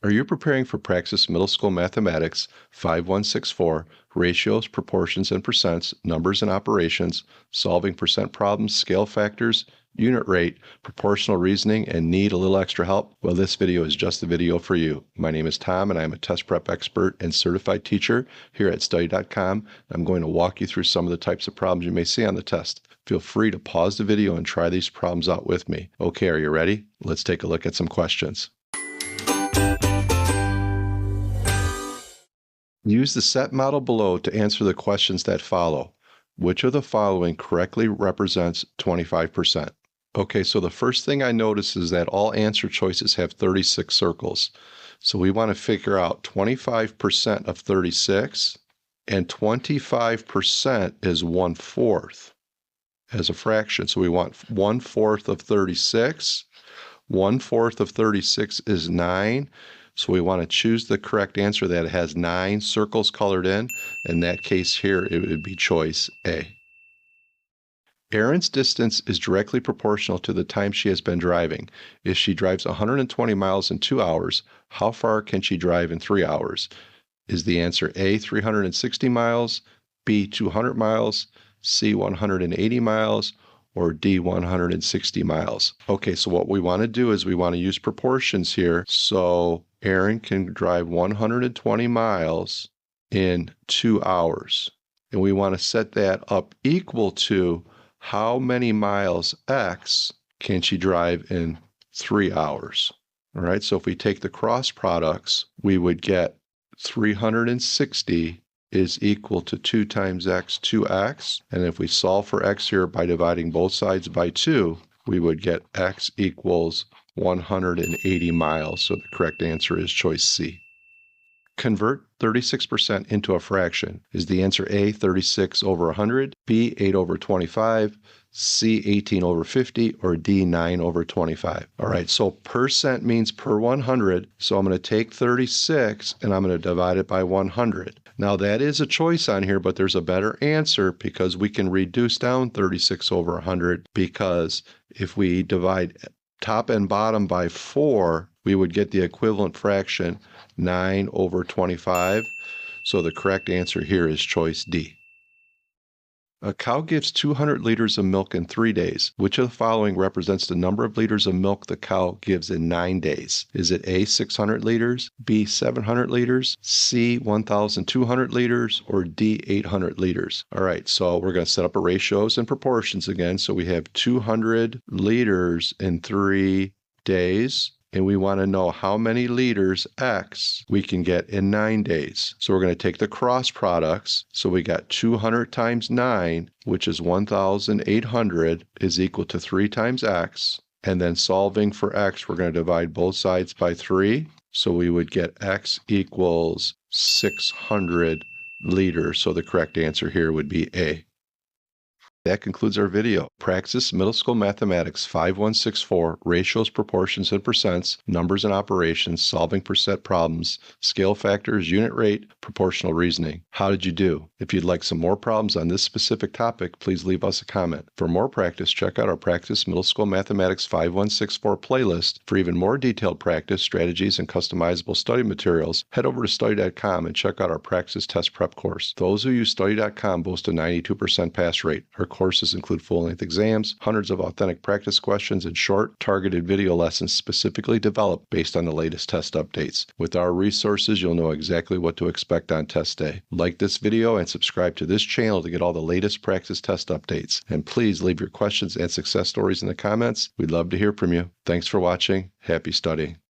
Are you preparing for Praxis Middle School Mathematics 5164, ratios, proportions, and percents, numbers and operations, solving percent problems, scale factors, unit rate, proportional reasoning, and need a little extra help? Well, this video is just the video for you. My name is Tom, and I'm a test prep expert and certified teacher here at study.com. I'm going to walk you through some of the types of problems you may see on the test. Feel free to pause the video and try these problems out with me. Okay, are you ready? Let's take a look at some questions. Use the set model below to answer the questions that follow. Which of the following correctly represents 25%? Okay, so the first thing I notice is that all answer choices have 36 circles. So we want to figure out 25% of 36, and 25% is 1/4 as a fraction. So we want 1/4 of 36. 1/4 of 36 is 9. So we want to choose the correct answer that has 9 circles colored in. In that case here, it would be choice A. Erin's distance is directly proportional to the time she has been driving. If she drives 120 miles in 2 hours, how far can she drive in 3 hours? Is the answer A, 360 miles, B, 200 miles, C, 180 miles, or D, 160 miles? Okay, so what we want to do is we want to use proportions here. So Erin can drive 120 miles in 2 hours. And we want to set that up equal to how many miles X can she drive in 3 hours. All right, so if we take the cross products, we would get 360 is equal to 2 times x, 2x. And if we solve for x here by dividing both sides by 2, we would get x equals 180 miles. So the correct answer is choice C. Convert 36% into a fraction. Is the answer A, 36 over 100, B, 8 over 25, C, 18 over 50, or D, 9 over 25? All right, so percent means per 100, so I'm going to take 36 and I'm going to divide it by 100. Now that is a choice on here, but there's a better answer because we can reduce down 36 over 100, because if we divide top and bottom by 4, we would get the equivalent fraction 9 over 25. So the correct answer here is choice D. A cow gives 200 liters of milk in 3 days. Which of the following represents the number of liters of milk the cow gives in 9 days? Is it A, 600 liters, B, 700 liters, C, 1,200 liters, or D, 800 liters? All right, so we're going to set up a ratios and proportions again. So we have 200 liters in 3 days. And we want to know how many liters X we can get in 9 days. So we're going to take the cross products. So we got 200 times 9, which is 1,800, is equal to 3 times X. And then solving for X, we're going to divide both sides by 3. So we would get X equals 600 liters. So the correct answer here would be A. That concludes our video. Praxis Middle School Mathematics 5164, ratios, proportions, and percents, numbers and operations, solving percent problems, scale factors, unit rate, proportional reasoning. How did you do? If you'd like some more problems on this specific topic, please leave us a comment. For more practice, check out our Praxis Middle School Mathematics 5164 playlist. For even more detailed practice, strategies, and customizable study materials, head over to study.com and check out our Praxis test prep course. Those who use study.com boast a 92% pass rate. Our courses include full-length exams, hundreds of authentic practice questions, and short, targeted video lessons specifically developed based on the latest test updates. With our resources, you'll know exactly what to expect on test day. Like this video and subscribe to this channel to get all the latest Praxis test updates. And please leave your questions and success stories in the comments. We'd love to hear from you. Thanks for watching. Happy studying.